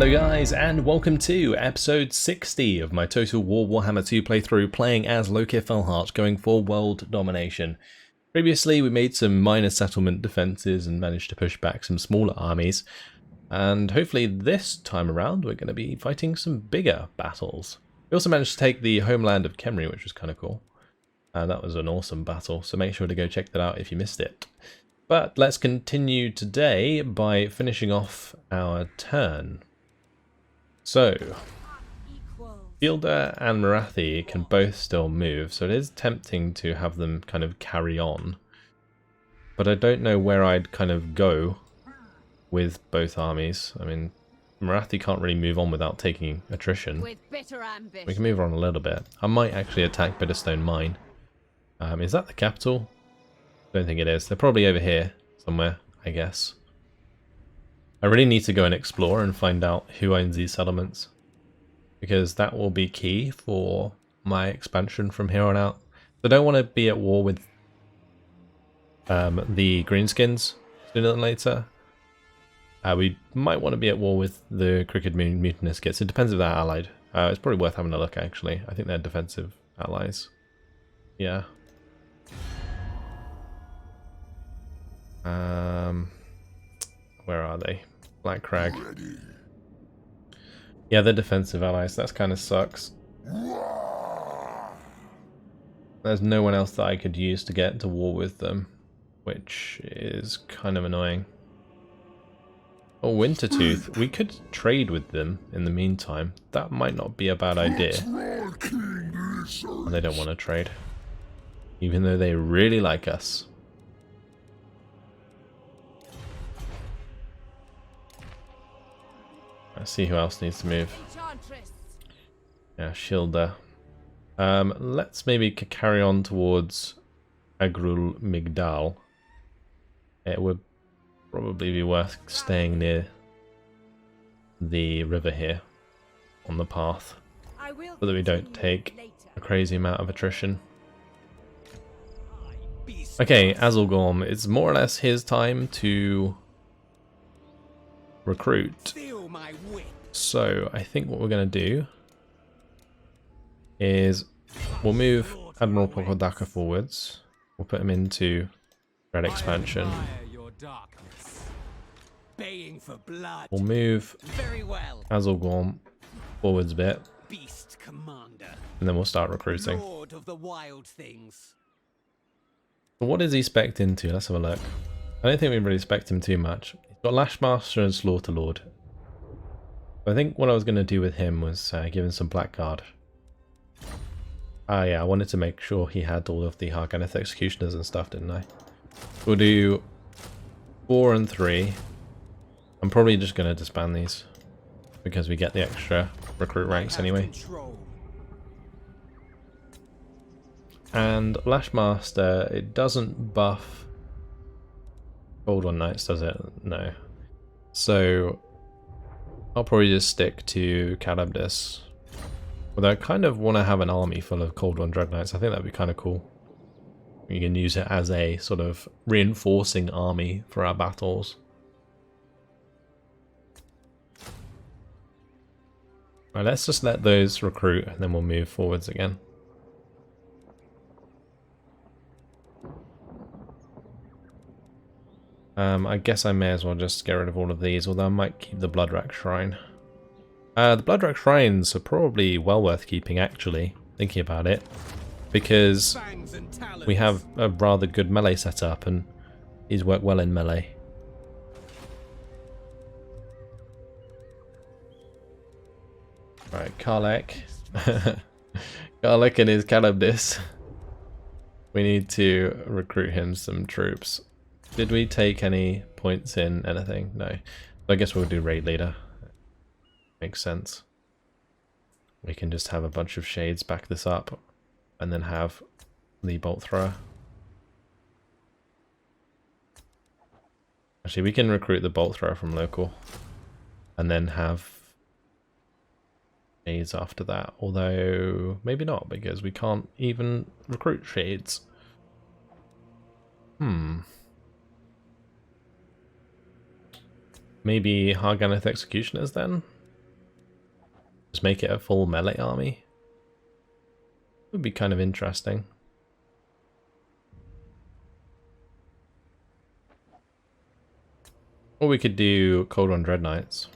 Hello guys, and welcome to episode 60 of my Total War Warhammer 2 playthrough, playing as Lokhir Fellheart, going for world domination. Previously we made some minor settlement defences and managed to push back some smaller armies, and hopefully this time around we're going to be fighting some bigger battles. We also managed to take the homeland of Khemri, which was kind of cool. That was an awesome battle, so make sure to go check that out if you missed it. But let's continue today by finishing off our turn. So, Fielder and Marathi can both still move, so it is tempting to have them kind of carry on. But I don't know where I'd kind of go with both armies. I mean, Marathi can't really move on without taking attrition. We can move on a little bit. I might actually attack Bitterstone Mine. Is that the capital? Don't think it is. They're probably over here somewhere, I guess. I really need to go and explore and find out who owns these settlements, because that will be key for my expansion from here on out. I don't want to be at war with the Greenskins sooner than later. We might want to be at war with the Crooked Mutinous Kits. It depends if they're allied. It's probably worth having a look, actually. I think they're defensive allies. Yeah. Where are they? Black Crag. Yeah, they're defensive allies. That kind of sucks. There's no one else that I could use to get into war with them, which is kind of annoying. Oh, Wintertooth. We could trade with them in the meantime. That might not be a bad idea. They don't want to trade, even though they really like us. Let's see who else needs to move. Yeah, Shilda. Let's maybe carry on towards Agrul Migdal. It would probably be worth staying near the river here on the path, so that we don't take a crazy amount of attrition. Okay, Azulgorm, it's more or less his time to recruit. So I think what we're going to do is we'll move Admiral Pokodaka forwards. We'll put him into Red Expansion. We'll move Azulgorm forwards a bit, and then we'll start recruiting. So what is he spec'd into? Let's have a look. I don't think we really spec'd him too much. He's got Lashmaster and Slaughterlord. I think what I was going to do with him was give him some Blackguard. Yeah, I wanted to make sure he had all of the Harganeth Executioners and stuff, didn't I? We'll do 4 and 3. I'm probably just going to disband these, because we get the extra recruit ranks anyway. And Lashmaster, it doesn't buff Gold One Knights, does it? No. So I'll probably just stick to Calabdis. Although I kind of want to have an army full of Cold One Drug Knights. I think that'd be kind of cool. You can use it as a sort of reinforcing army for our battles. Right, let's just let those recruit and then we'll move forwards again. I guess I may as well just get rid of all of these, although I might keep the Bloodrack Shrine. The Bloodrack Shrines are probably well worth keeping, actually, thinking about it, because we have a rather good melee setup and these work well in melee. Right, Karlek. Karlek and his Calabdis. We need to recruit him some troops. Did we take any points in anything? No. So I guess we'll do Raid Leader. Makes sense. We can just have a bunch of shades back this up, and then have the Bolt Thrower. Actually, we can recruit the Bolt Thrower from local, and then have shades after that. Although, maybe not, because we can't even recruit shades. Maybe Harganeth Executioners then? Just make it a full melee army. Would be kind of interesting. Or we could do Cold Dread Knights.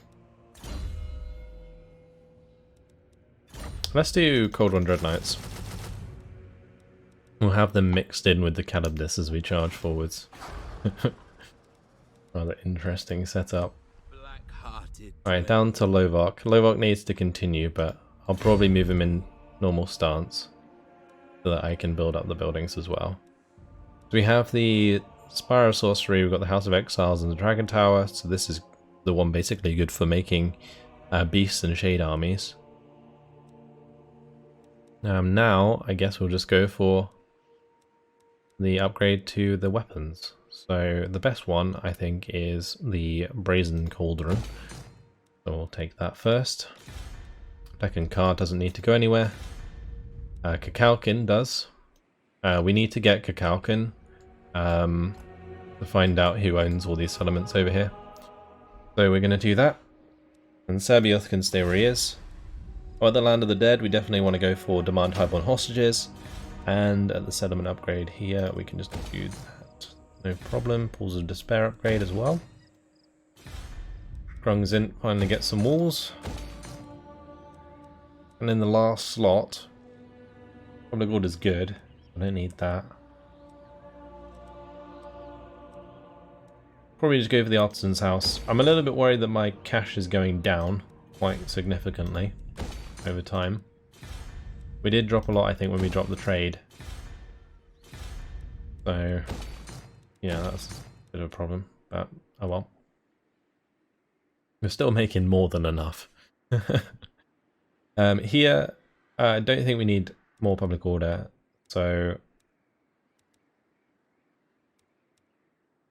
Let's do Cold Dread Knights. We'll have them mixed in with the Calibdis as we charge forwards. Rather interesting setup. Alright, down to Lokhir. Lokhir needs to continue, but I'll probably move him in normal stance so that I can build up the buildings as well. So we have the Spire of Sorcery, we've got the House of Exiles and the Dragon Tower, so this is the one basically good for making Beasts and Shade armies. Now, I guess we'll just go for the upgrade to the weapons. So the best one, I think, is the Brazen Cauldron. So we'll take that first. Second card doesn't need to go anywhere. Kakalkin does. We need to get Kakalkin to find out who owns all these settlements over here. So we're going to do that. And Sabioth can stay where he is. Or at the Land of the Dead, we definitely want to go for Demand Highborn Hostages. And at the settlement upgrade here, we can just do that. No problem. Pools of Despair upgrade as well. Grungzint finally gets some walls. And in the last slot, Public Order is good. I don't need that. Probably just go for the Artisan's House. I'm a little bit worried that my cash is going down quite significantly over time. We did drop a lot, I think, when we dropped the trade. So, yeah, that's a bit of a problem, but oh well. We're still making more than enough. Here, I don't think we need more public order, so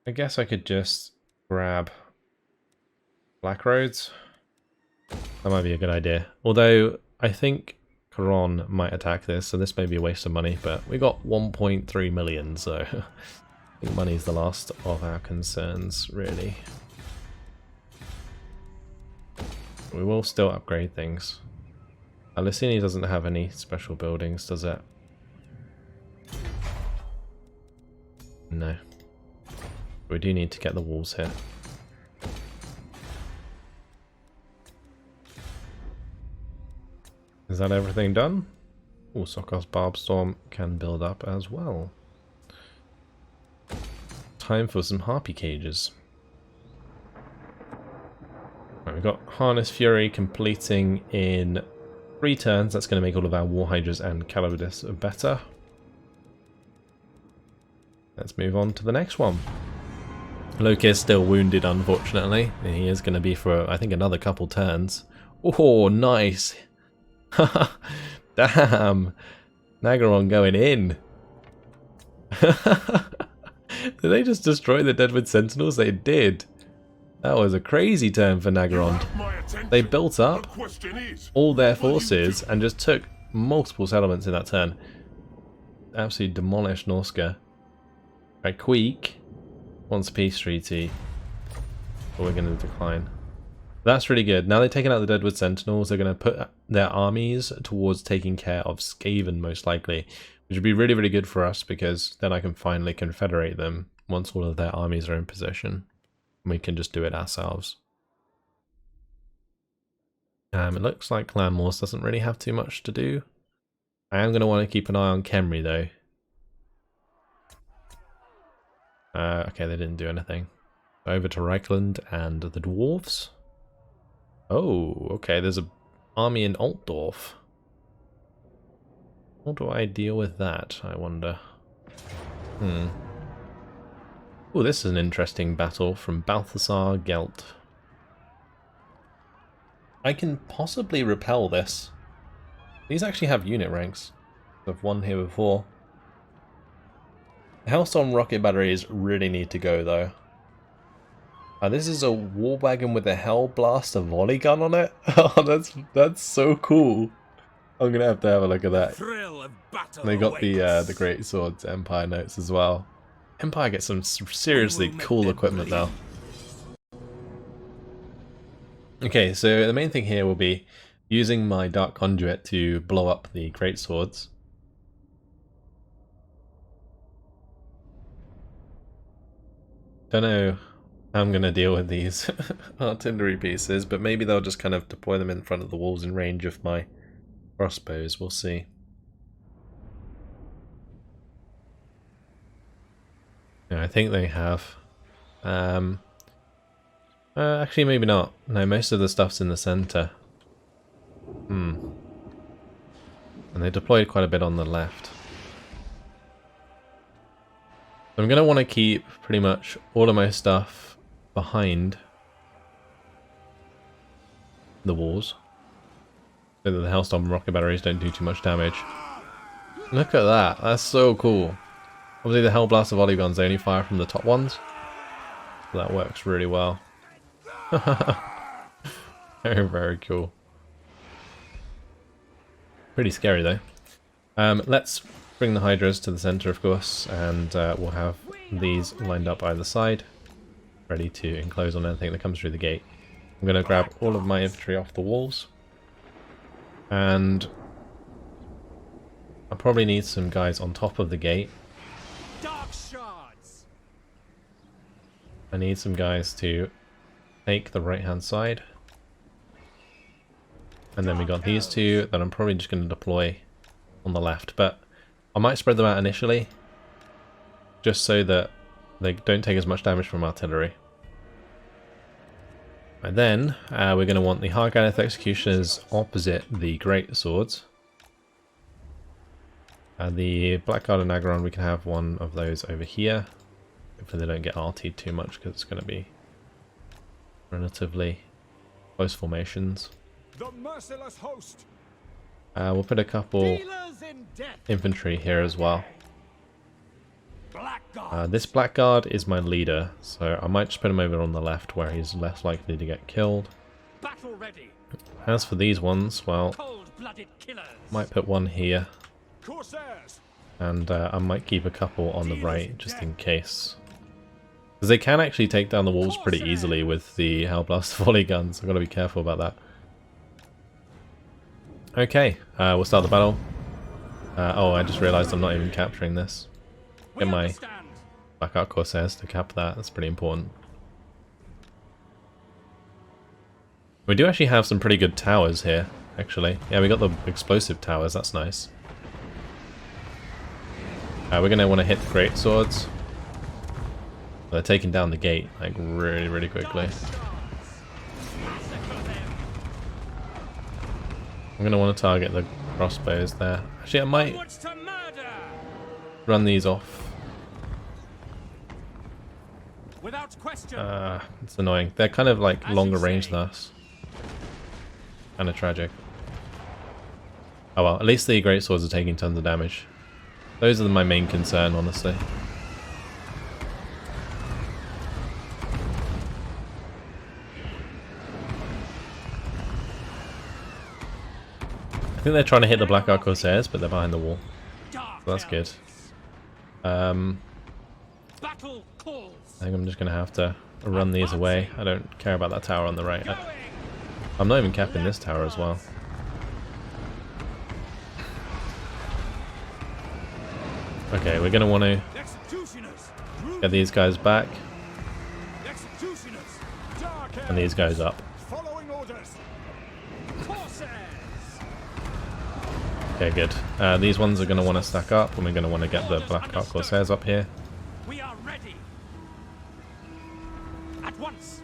I guess I could just grab Black Roads. That might be a good idea. Although, I think Karon might attack this, so this may be a waste of money, but we got 1.3 million, so I think money is the last of our concerns, really. We will still upgrade things. Lysini doesn't have any special buildings, does it? No. We do need to get the walls here. Is that everything done? Oh, Sokov's Barbstorm can build up as well. Time for some Harpy Cages. Right, we've got Harness Fury completing in 3 turns. That's going to make all of our War Hydras and Calibdis better. Let's move on to the next one. Lokhir's still wounded, unfortunately. He is going to be for, I think, another couple turns. Oh, nice! Damn! Nagaron going in! Did they just destroy the Deadwood Sentinels? They did! That was a crazy turn for Nagaron. They built up all their forces and just took multiple settlements in that turn. Absolutely demolished Norska. Right, Queek wants peace treaty, but we're going to decline. That's really good. Now they've taken out the Deadwood Sentinels, they're going to put their armies towards taking care of Skaven, most likely, which would be really, really good for us, because then I can finally confederate them once all of their armies are in position. We can just do it ourselves. It looks like Clan Wars doesn't really have too much to do. I am going to want to keep an eye on Khemri, though. Okay, they didn't do anything. Over to Reichland and the Dwarves. Oh, okay, there's an army in Altdorf. How do I deal with that, I wonder? Oh, this is an interesting battle from Balthasar Gelt. I can possibly repel this. These actually have unit ranks. I've won here before. The Hellstorm rocket batteries really need to go, though. This is a war wagon with a Hellblaster volley gun on it. Oh, that's so cool. I'm gonna have a look at that. They got the Great Swords Empire notes as well. Empire gets some seriously cool equipment now. Okay, so the main thing here will be using my Dark Conduit to blow up the greatswords. Don't know how I'm going to deal with these artillery pieces, but maybe they'll just kind of deploy them in front of the walls in range of my crossbows. We'll see. Yeah, I think they have. Actually, maybe not. No, most of the stuff's in the center. And they deployed quite a bit on the left. I'm going to want to keep pretty much all of my stuff behind the walls so that the Hellstorm and rocket batteries don't do too much damage. Look at that, that's so cool. Obviously the Hellblaster volley guns, they only fire from the top ones. So that works really well. Very, very cool. Pretty scary though. Let's bring the Hydras to the center, of course, and we'll have these lined up either side, ready to enclose on anything that comes through the gate. I'm going to grab all of my infantry off the walls, and I probably need some guys on top of the gate. Dark shards. I need some guys to take the right hand side, and then we got these two that I'm probably just going to deploy on the left, but I might spread them out initially just so that they don't take as much damage from artillery. And then we're going to want the Harganeth Executioners opposite the Great Swords. The Blackguard and Agron, we can have one of those over here. Hopefully they don't get RT'd too much because it's going to be relatively close formations. The merciless host. We'll put a couple infantry here as well. This Blackguard is my leader, so I might just put him over on the left where he's less likely to get killed. Battle ready. As for these ones, well, might put one here, and I might keep a couple on the right just in case. Because they can actually take down the walls pretty easily with the Hellblaster volley guns, I've got to be careful about that. Okay, we'll start the battle. Oh, I just realised I'm not even capturing this. Get my Blackguard Corsairs to cap that, that's pretty important. We do actually have some pretty good towers here, actually. Yeah, we got the explosive towers, that's nice. We're going to want to hit the great swords. They're taking down the gate, like, really, really quickly. I'm going to want to target the crossbows there. Actually, I might run these off. It's annoying. They're kind of like longer range than us. Kind of tragic. Oh well, at least the great swords are taking tons of damage. Those are my main concern, honestly. I think they're trying to hit the Blackguard Corsairs, but they're behind the wall. So that's good. I think I'm just going to have to run these away. I don't care about that tower on the right. I'm not even capping this tower as well. Okay, we're going to want to get these guys back. And these guys up. Okay, good. These ones are going to want to stack up, and we're going to want to get the Blackguard Corsairs up here. We are ready. At once.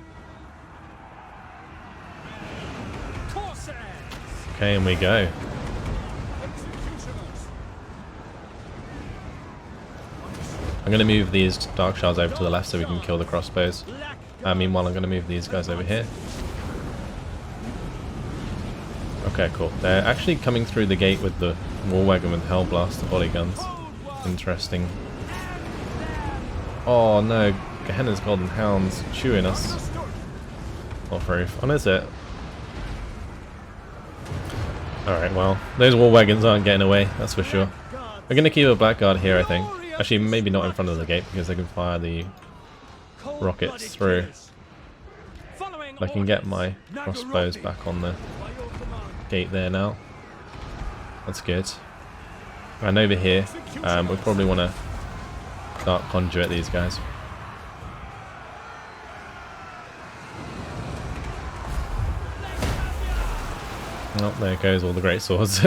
Okay, and we go. I'm going to move these Dark Shards over to the left so we can kill the crossbows. Meanwhile, I'm going to move these guys over here. Okay, cool. They're actually coming through the gate with the war wagon with Hellblaster volley guns. Interesting. Oh no, Gehenna's Golden Hounds chewing us. Not very fun, is it? Alright, well, those war wagons aren't getting away, that's for sure. We're going to keep a Blackguard here, I think. Actually, maybe not in front of the gate because they can fire the rockets through. I can get my crossbows back on the gate there now. That's good. And over here, we probably want to start conduit these guys. Oh, there goes all the great swords.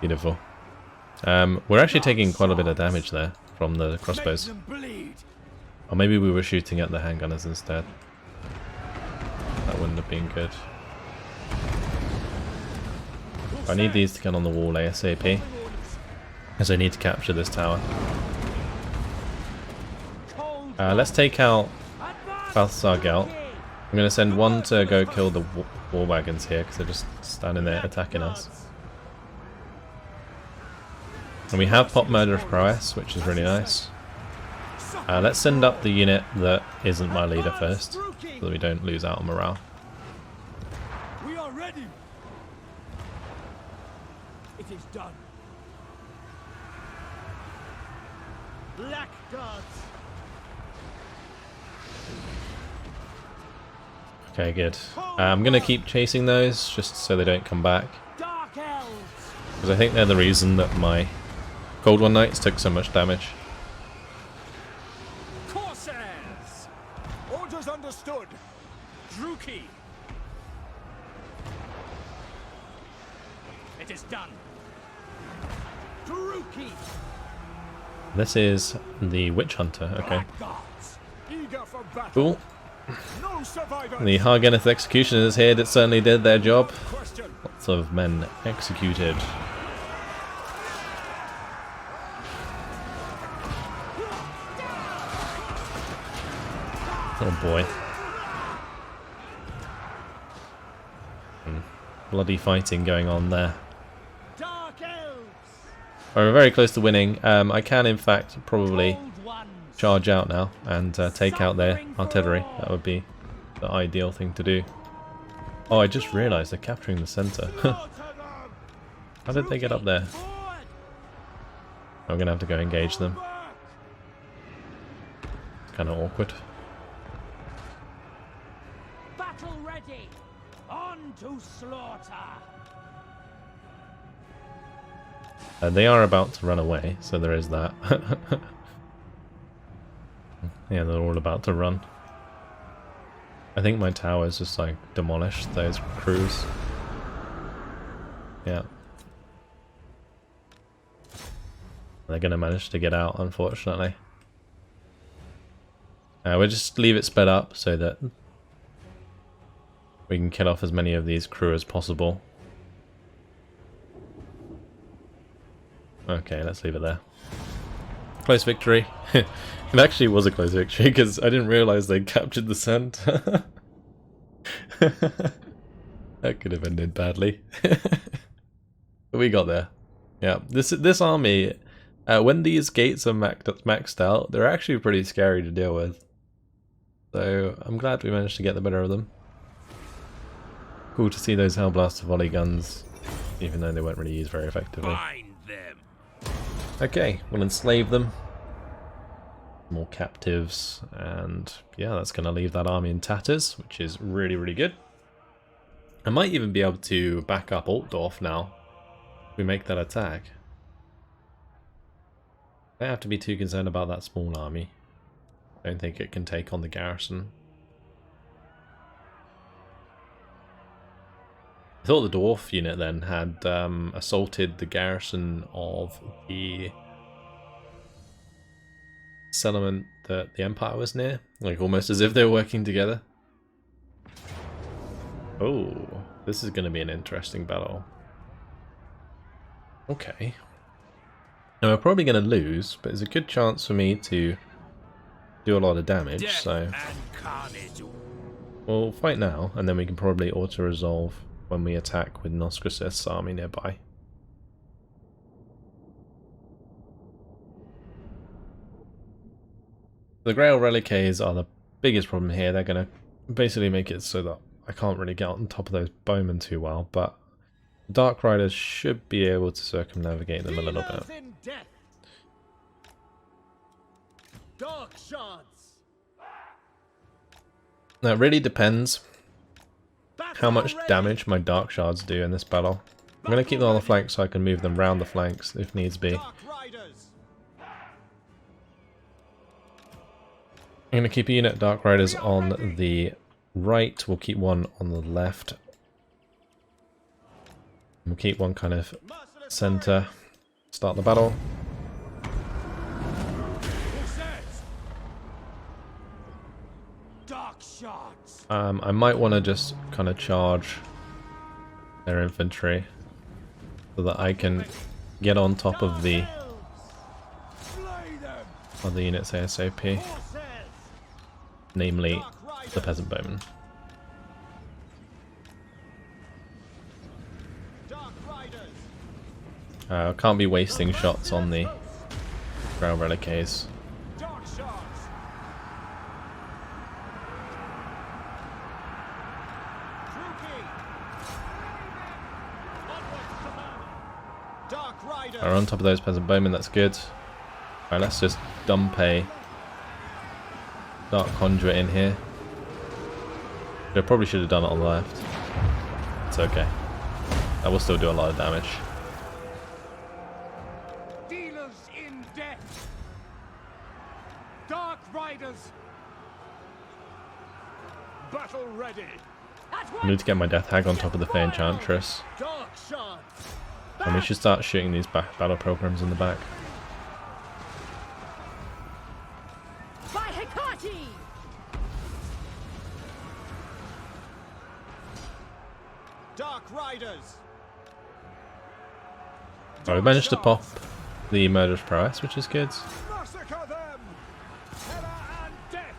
Beautiful. We're actually taking quite a bit of damage there from the crossbows. Or maybe we were shooting at the handgunners instead. That wouldn't have been good. I need these to get on the wall ASAP, because I need to capture this tower. Let's take out Balthasar Gelt. I'm going to send one to go kill the war wagons here, because they're just standing there attacking us. And we have Pop Murderous Prowess, which is really nice. Let's send up the unit that isn't my leader first, so that we don't lose out on morale. We are ready. It is done. Blackguards. Okay, good. I'm going to keep chasing those, just so they don't come back. Dark elves. Because I think they're the reason that my Cold One Knights took so much damage. Corsairs. Orders understood. Druki. It is done. Druki. This is the Witch Hunter, okay. Blackguards. Eager for battle. Cool. No survivors. The Hargeneth Executioners here that certainly did their job. Question. Lots of men executed. Oh boy. Bloody fighting going on there. Dark elves. We're very close to winning. I can in fact probably Old ones. charge out now and take out their artillery. That would be the ideal thing to do. Oh, I just realised they're capturing the centre. How did they get up there? I'm going to have to go engage them. Kind of awkward. Battle ready. On to slaughter. They are about to run away, so there is that. Yeah, they're all about to run. I think my towers just like demolished those crews. Yeah. They're going to manage to get out, unfortunately. We'll just leave it sped up so that we can kill off as many of these crew as possible. Okay, let's leave it there. Close victory. It actually was a close victory because I didn't realise they captured the centre. That could have ended badly. But we got there. Yeah, this army, when these gates are maxed out, they're actually pretty scary to deal with. So I'm glad we managed to get the better of them. Cool to see those Hellblaster volley guns, even though they weren't really used very effectively. Find them. Okay, we'll enslave them. More captives, and yeah, that's going to leave that army in tatters, which is really, really good. I might even be able to back up Altdorf now if we make that attack. I don't have to be too concerned about that small army. I don't think it can take on the garrison. I thought the dwarf unit then had assaulted the garrison of the settlement that the Empire was near, like almost as if they were working together. Oh, this is going to be an interesting battle. Okay. Now we're probably going to lose, but there's a good chance for me to do a lot of damage, so we'll fight now, and then we can probably auto-resolve when we attack with Noscriseth's army nearby. The Grail Reliques are the biggest problem here. They're going to basically make it so that I can't really get on top of those bowmen too well, but Dark Riders should be able to circumnavigate them a little bit. Dark shards. Now it really depends how much damage my dark shards do in this battle. I'm going to keep them on the flanks so I can move them round the flanks if needs be. I'm going to keep a unit of Dark Riders on the right, we'll keep one on the left. We'll keep one kind of center. Start the battle. I might want to just kind of charge their infantry so that I can get on top of the other units ASAP, namely the peasant bowmen. I can't be wasting shots on the ground reliques. We're on top of those peasant bowmen, that's good. Alright, let's just dump a dark conduit in here. I probably should have done it on the left. It's okay. That will still do a lot of damage. Dealers in death. Dark Riders. Battle ready. I need to get my Death Hag on top of the Fey Enchantress. Dark shards. And we should start shooting these battle programs in the back. By Hecate! Dark Riders. Right, we managed to pop the Murderous Prowess, which is good. Massacre them. Terror and death.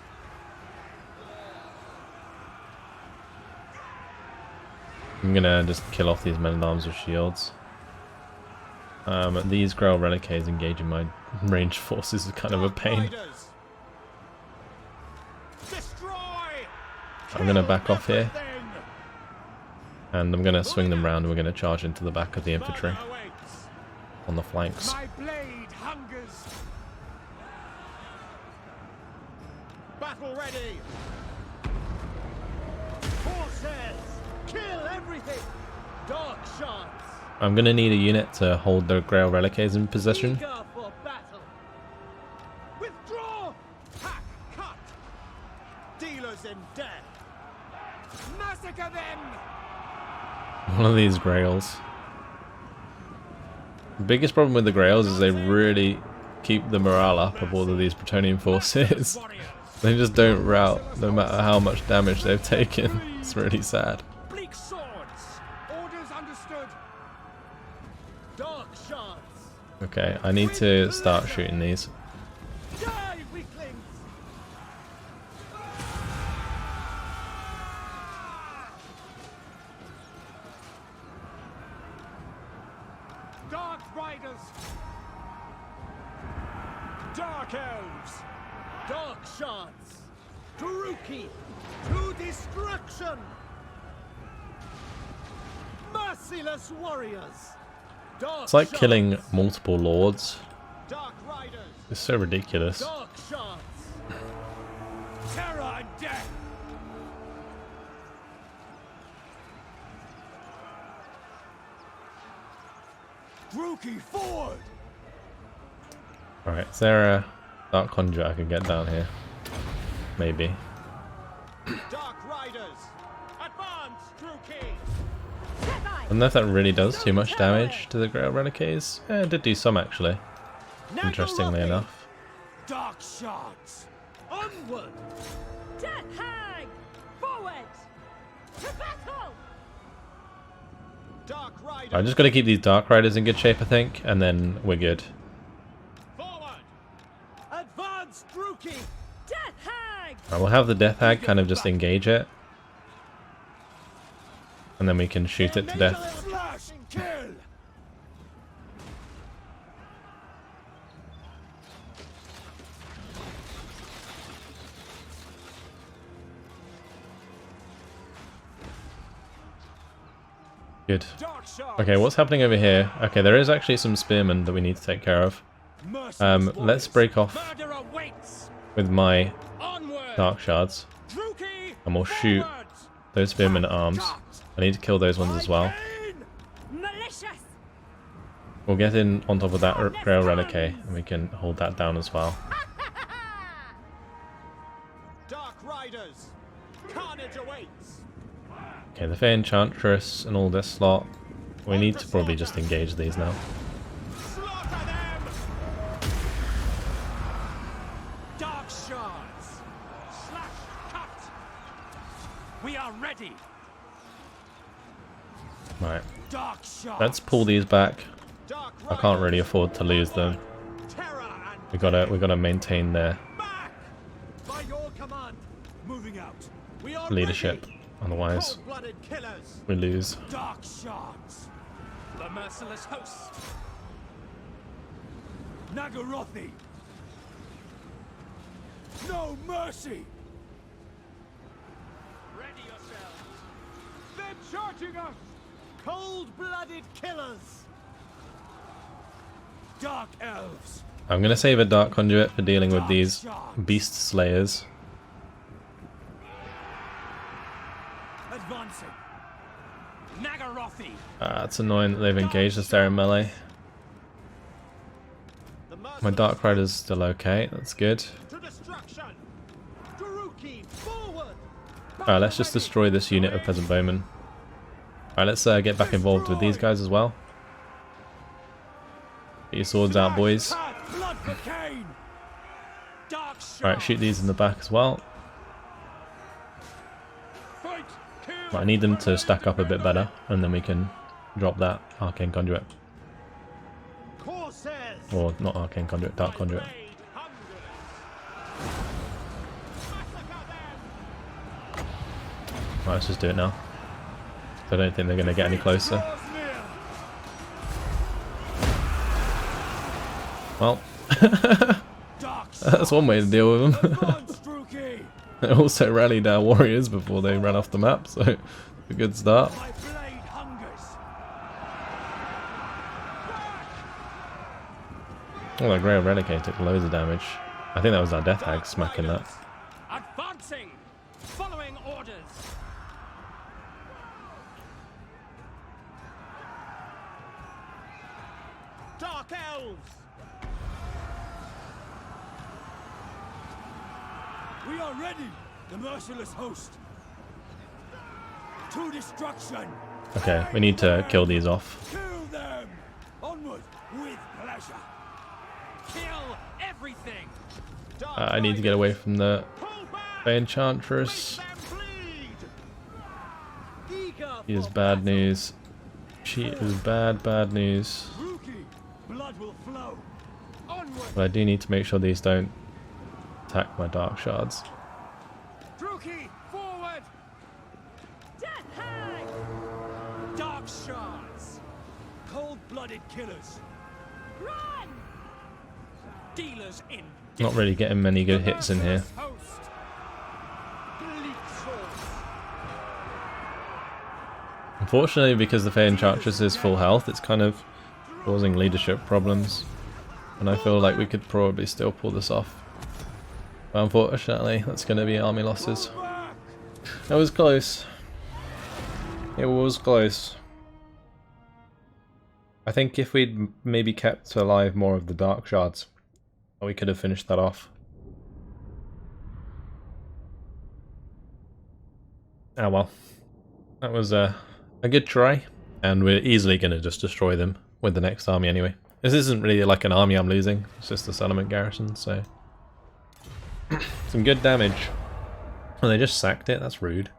I'm gonna just kill off these men-at-arms with shields. These Grail Reliques engaging my ranged forces is kind of a pain. I'm gonna back off here. And I'm gonna swing them round and we're gonna charge into the back of the infantry on the flanks. My blade hungers. Battle ready. Forces, kill everything. Dark shards. I'm gonna need a unit to hold the Grail Reliques in possession. Eager for battle. Withdraw. Hack, cut. Dealers in death. Massacre them. One of these Grails. The biggest problem with the Grails is they really keep the morale up of all of these Bretonnian forces. They just don't rout no matter how much damage they've taken. It's really sad. Bleak swords. Orders understood. Dark shards. Okay, I need to start shooting these. Die, weaklings. Dark riders. Dark elves. Dark shards. Taruki. To destruction. Merciless warriors. Dark It's like shards. killing multiple lords. Dark riders. It's so ridiculous. Dark shards. Terror and death. Druki forward. Alright, is there a Dark Conduit I can get down here? Maybe. Dark riders. Advance, Druki. I don't know if that really does too much damage to the Grail Reliques. Yeah, it did do some actually, interestingly enough. Dark shards. Onward. Death Hag! Forward! To battle! Dark riders. I'm just got to keep these Dark Riders in good shape, I think, and then we're good. Forward. Advance, Druki. Death Hag! Right, we'll have the Death Hag kind of just engage it. And then we can shoot it to death. Slash kill. Good. Dark shards. Okay, what's happening over here? Okay, there is actually some spearmen that we need to take care of. Merciless Let's warriors. break off Murder awaits. with my Onward. Dark Shards. Druki. And we'll shoot Forward. those spearmen at arms. I need to kill those ones as well. Malicious. We'll get in on top of that Grail Relique and we can hold that down as well. Dark Riders, carnage awaits. Okay, the Fey Enchantress and all this lot. We need to probably just engage these now. Slaughter them. Dark shards. Slash cut. We are ready. Right, Dark shards. let's pull these back. Dark I can't really afford to lose them. Terror and We gotta maintain their back. By your command, moving out. We are leadership, ready. otherwise Cold-blooded killers. we lose. Dark shards. The merciless host. Nagarothi. No mercy. Ready yourselves. They're charging us. Cold-blooded killers. Dark elves. I'm gonna save a Dark Conduit for dealing with these Beast Slayers. Advancing. Nagarothi. It's annoying that they've engaged us there in melee. My Dark Rider's still okay, that's good. To destruction. Daruki, forward. Alright, let's just destroy this unit of Peasant Bowmen. Alright, let's get back involved with these guys as well. Get your swords out, boys. Blood for Cain. Dark Alright, shoot these in the back as well. Fight. Kill. Right, I need them to stack up a bit better, and then we can drop that Arcane Conduit. Corsairs. Or not Arcane Conduit, Dark Conduit. Blade hungers. Massacre them. Right, let's just do it now. I don't think they're going to get any closer. Draws near. Well, Dark that's one way to deal with them. Advance, Druki. They also rallied our warriors before they ran off the map, so a good start. My blade hungers. Oh, that Grail Relique took loads of damage. I think that was our Death Hag smacking that. Advancing. Following orders. Dark elves. We are ready. The merciless host. To destruction. Okay, we need to kill these off. Kill them. Onward with pleasure. Kill everything. I need to get away from the Pull back. Fey Enchantress. Make them bleed. Eager She is for bad battle. news. She is bad news. Rookie, blood will flow. Onward. But I do need to make sure these don't attack my Dark Shards. Rookie, forward. Death hag. Dark shards. Cold-blooded killers. Run. Dealers in. Not really getting many good hits in here. Host. Bleak swords. Unfortunately, because the Fey Enchantress is full health, it's kind of causing leadership problems. And I feel like we could probably still pull this off. But unfortunately, that's going to be army losses. Back. That was close. It was close. I think if we'd maybe kept alive more of the Dark Shards, we could have finished that off. Ah well. That was a good try. And we're easily going to just destroy them with the next army anyway. This isn't really like an army I'm losing. It's just a settlement garrison, so... some good damage. Oh, they just sacked it? That's rude.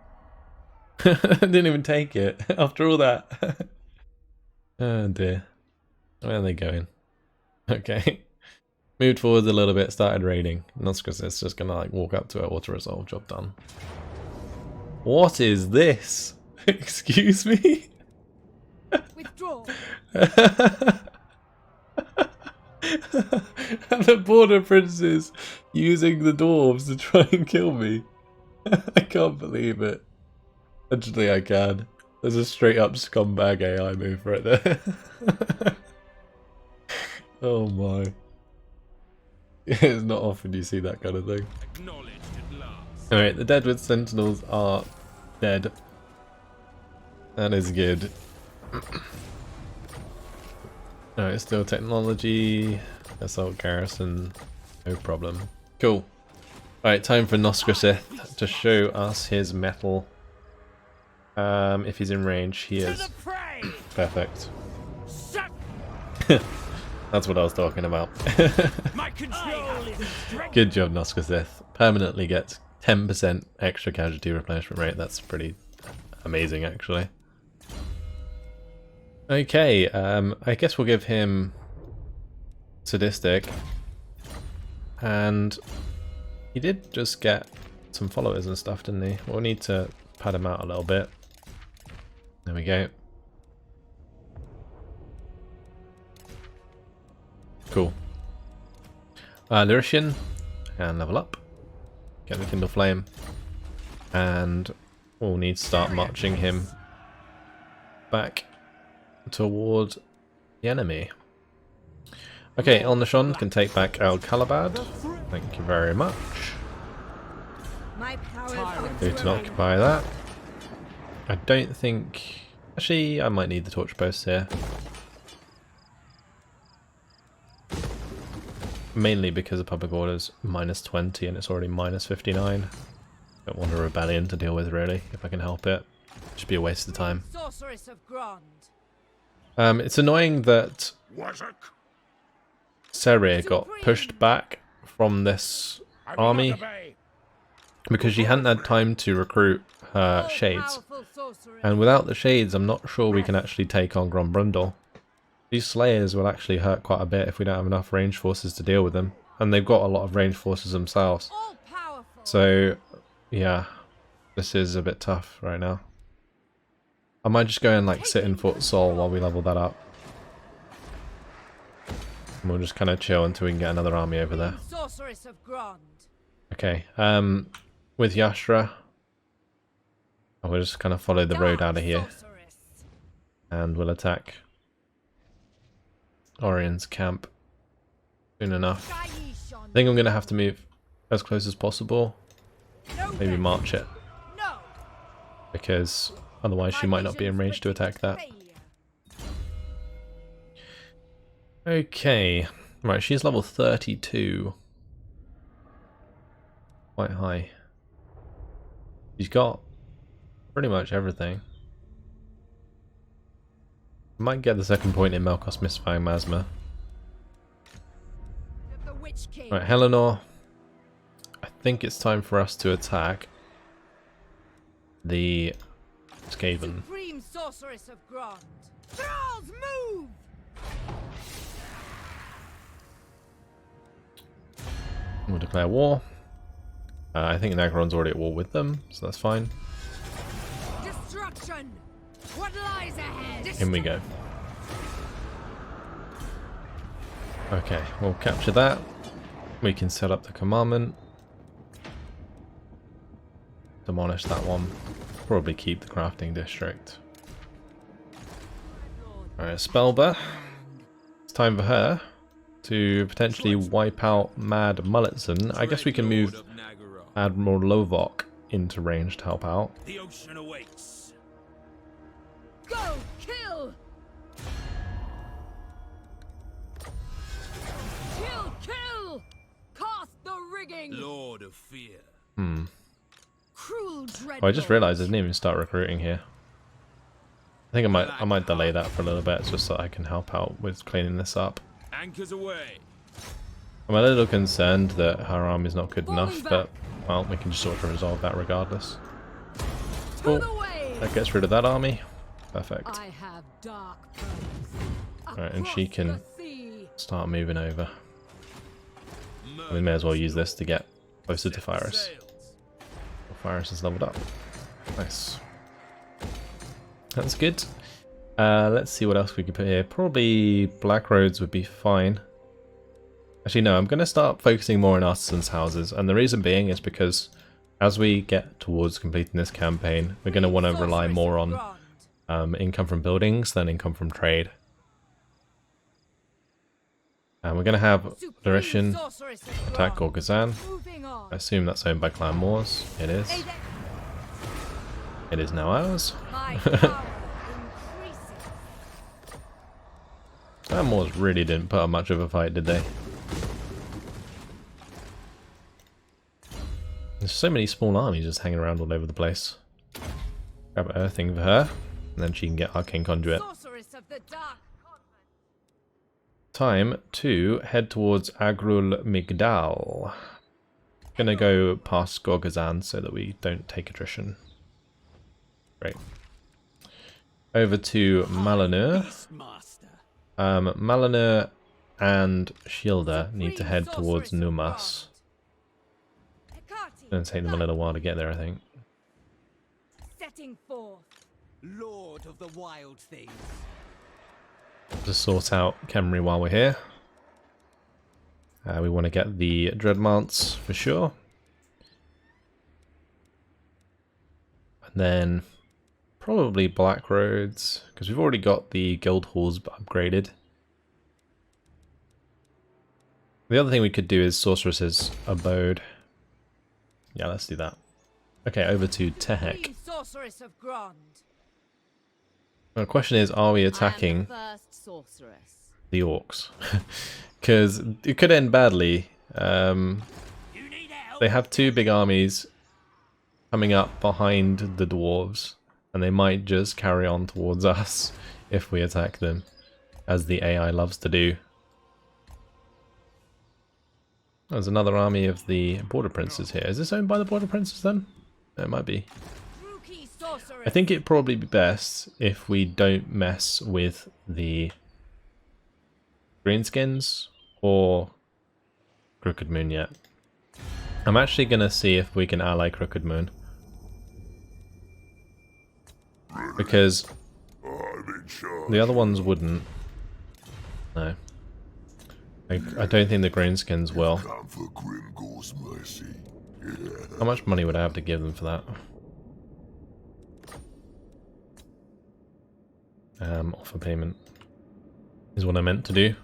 Didn't even take it after all that. Oh dear. Where are they going? Okay. Moved forward a little bit, started raiding. And that's because it's just gonna like walk up to it, auto-resolve, job done. What is this? Excuse me? Withdraw. And the border princes using the dwarves to try and kill me. I can't believe it. Actually, I can. There's a straight up scumbag AI move right there. Oh my. It's not often you see that kind of thing. Acknowledged at last. Alright, the Deadwood Sentinels are dead. That is good. Alright, still technology. Assault garrison. No problem. Cool. Alright, time for Noscrasith to show us his metal. If he's in range, he is. Perfect. That's what I was talking about. Good job, Noscrasith. Permanently gets 10% extra casualty replenishment rate. That's pretty amazing, actually. Okay, I guess we'll give him Sadistic. And he did just get some followers and stuff, didn't he? We'll need to pad him out a little bit. There we go. Cool. Lyrician, and level up. Get the Kindle Flame. And we'll need to start marching him back toward the enemy. Okay, Elnashon can take back El Calabad. Thank you very much. Go to occupy that. I don't think... Actually, I might need the torch post here. Mainly because of public orders -20 and it's already -59. Don't want a rebellion to deal with, really, if I can help it. Should be a waste of time. It's annoying that Serir got pushed back from this army because she hadn't had time to recruit her shades. And without the shades, I'm not sure we can actually take on Grombrundle. These Slayers will actually hurt quite a bit if we don't have enough range forces to deal with them. And they've got a lot of range forces themselves. So, yeah, this is a bit tough right now. I might just go and like sit in Fort Sol while we level that up. And we'll just kind of chill until we can get another army over there. Okay, with Yashra, we'll just kind of follow the road out of here. And we'll attack Orion's camp soon enough. I think I'm going to have to move as close as possible. Maybe march it. Because otherwise she might not be in range to attack that. Okay. Right, she's level 32. Quite high. She's got pretty much everything. Might get the second point in Melkos Mystifying Masma. Right, Helenor. I think it's time for us to attack the Skaven. We'll declare war. I think Nagron's already at war with them, so that's fine. Destruction. What lies ahead? In we go. Okay, we'll capture that. We can set up the commandment. Demolish that one. Probably keep the crafting district. Alright, Spellba. It's time for her to potentially wipe out Mad Mulletson. I guess we can move Admiral Lovok into range to help out. The ocean awaits. Go kill! Kill, kill! Cast the rigging! Lord of Fear. Cruel dread. Oh, I just realised I didn't even start recruiting here. I think I might delay that for a little bit just so I can help out with cleaning this up. Anchors away. I'm a little concerned that her army's not good enough, but well, we can just sort of resolve that regardless. Cool. That gets rid of that army. Perfect. Alright, and she can start moving over. We may as well use this to get closer to Pyrus. Pyrus is leveled up. Nice. That's good. Let's see what else we could put here. Probably Black Roads would be fine. Actually, no, I'm going to start focusing more on artisans' houses, and the reason being is because as we get towards completing this campaign, we're going to want to rely more on income from buildings than income from trade. And we're going to have Lyrician attack Gorgazan. I assume that's owned by Clan Moors. It is. It is now ours. Moors really didn't put up much of a fight, did they? There's so many small armies just hanging around all over the place. Grab an earthing for her, and then she can get Arcane Conduit. Sorceress of the Dark Convent. Time to head towards Agrul Migdal. Gonna go past Gorgazan so that we don't take attrition. Great. Over to Malanur. Malanur and Shielder need to head towards Numas. It's gonna take them a little while to get there, I think. Setting forth. Lord of the wild things. Just sort out Khemri while we're here. We want to get the Dreadmounts for sure. And then probably Black Roads, because we've already got the Guild Halls upgraded. The other thing we could do is Sorceress's Abode. Yeah, let's do that. Okay, over to Tehek. Sorceress of Grond. The question is, are we attacking First sorceress. the Orcs? Because it could end badly. They have two big armies coming up behind the Dwarves, and they might just carry on towards us if we attack them, as the AI loves to do. There's another army of the Border Princes here. Is this owned by the Border Princes then? It might be. I think it'd probably be best if we don't mess with the Greenskins or Crooked Moon yet. I'm actually going to see if we can ally Crooked Moon. Because the other ones wouldn't. No. I don't think the Greenskins will. How much money would I have to give them for that? Offer payment is what I meant to do.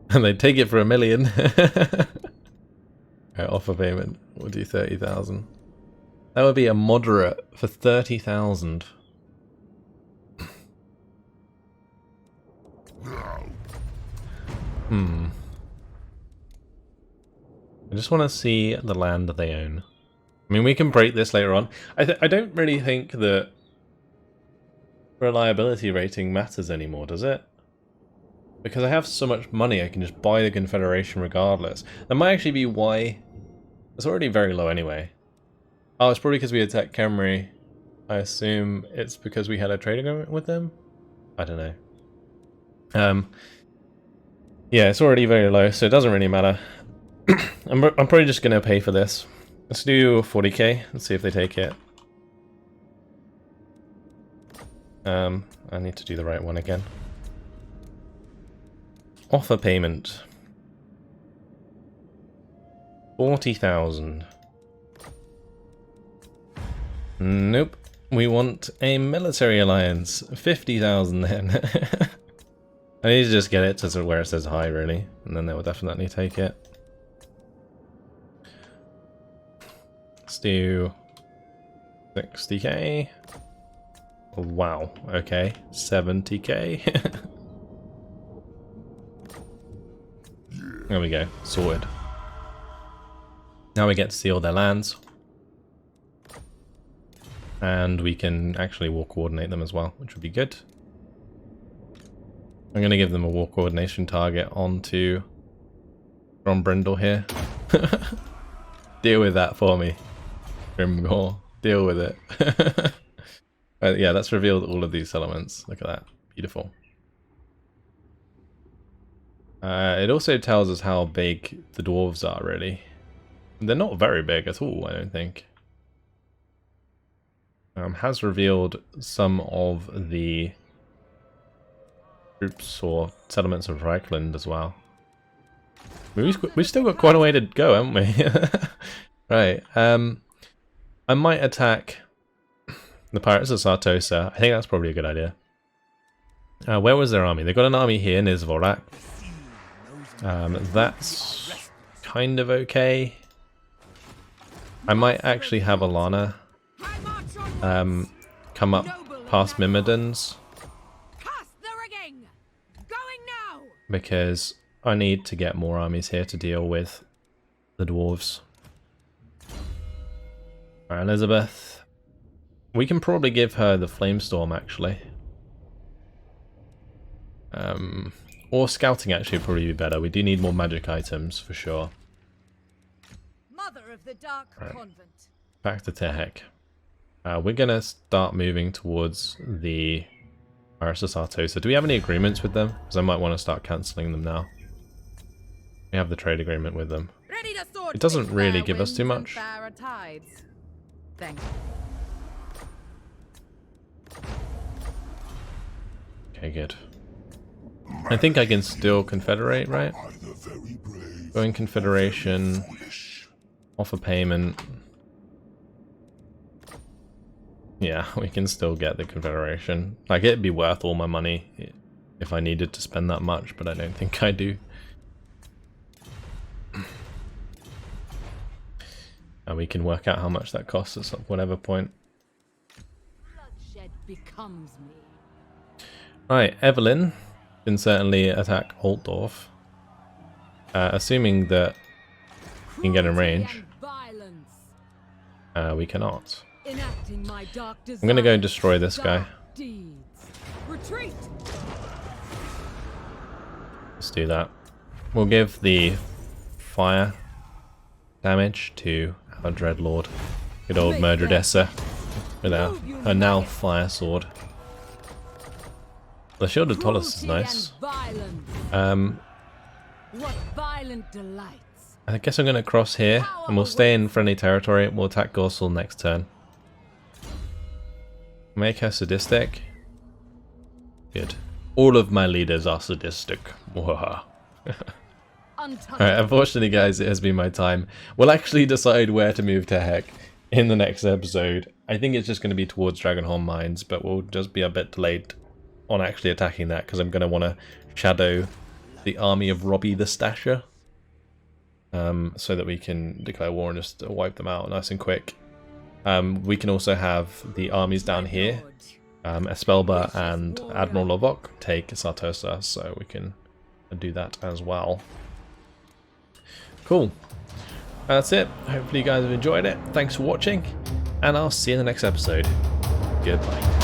And they'd take it for $1 million. Offer payment, we'll do 30,000. That would be a moderate for 30,000. I just want to see the land that they own. I mean, we can break this later on. I don't really think that reliability rating matters anymore, does it? Because I have so much money, I can just buy the Confederation regardless. That might actually be why... It's already very low anyway. Oh, it's probably because we attacked Khemri. I assume it's because we had a trade agreement with them? I don't know. Yeah, it's already very low, so it doesn't really matter. I'm probably just going to pay for this. Let's do 40k. Let's see if they take it. I need to do the right one again. Offer payment. 40,000. Nope. We want a military alliance. 50,000 then. I need to just get it to where it says hi, really, and then they will definitely take it. Let's do 60k. Wow, okay, 70k. There we go, sorted. Now we get to see all their lands. And we can actually war coordinate them as well, which would be good. I'm going to give them a war coordination target onto Brindle here. Deal with that for me, Grimgore. Deal with it. Yeah, that's revealed all of these settlements. Look at that. Beautiful. It also tells us how big the dwarves are, really. They're not very big at all, I don't think. Has revealed some of the troops or settlements of Reichland as well. We've still got quite a way to go, haven't we? Right. I might attack the Pirates of Sartosa. I think that's probably a good idea. Where was their army? They've got an army here near Zvorak. That's kind of okay. I might actually have Alana come up past Myrmidons. Cast the rigging. Going now. because I need to get more armies here to deal with the dwarves. Alright, Elizabeth. We can probably give her the Flamestorm, actually. Or scouting actually would probably be better. We do need more magic items, for sure. Mother of the Dark Convent. Back to Tehek. We're going to start moving towards the Iris of Sartosa. Do we have any agreements with them? Because I might want to start cancelling them now. We have the trade agreement with them. It doesn't really give us too much. Okay, good. I think I can still confederate, right? Go in confederation, offer payment. Yeah, we can still get the confederation. Like, it'd be worth all my money if I needed to spend that much, but I don't think I do. And we can work out how much that costs us at whatever point. Bloodshed becomes me. Right, Evelyn can certainly attack Altdorf. Assuming that we can get in range. We cannot. I'm gonna go and destroy this guy. Retreat. Let's do that. We'll give the fire damage to our Dreadlord. Good old Murdredessa with her now fire sword. The Shield of Tollus is nice. What violent delights. I guess I'm going to cross here, and we'll stay in friendly territory. We'll attack Gorsel next turn. Make her sadistic. Good. All of my leaders are sadistic. Alright, unfortunately guys, it has been my time. We'll actually decide where to move Tehek in the next episode. I think it's just going to be towards Dragonholm Mines, but we'll just be a bit delayed on actually attacking that, because I'm going to want to shadow the army of Robbie the Stasher. So that we can declare war and just wipe them out nice and quick. We can also have the armies down here. Espelba and Admiral Lovok take Sartosa, so we can do that as well. Cool. That's it. Hopefully you guys have enjoyed it. Thanks for watching, and I'll see you in the next episode. Goodbye.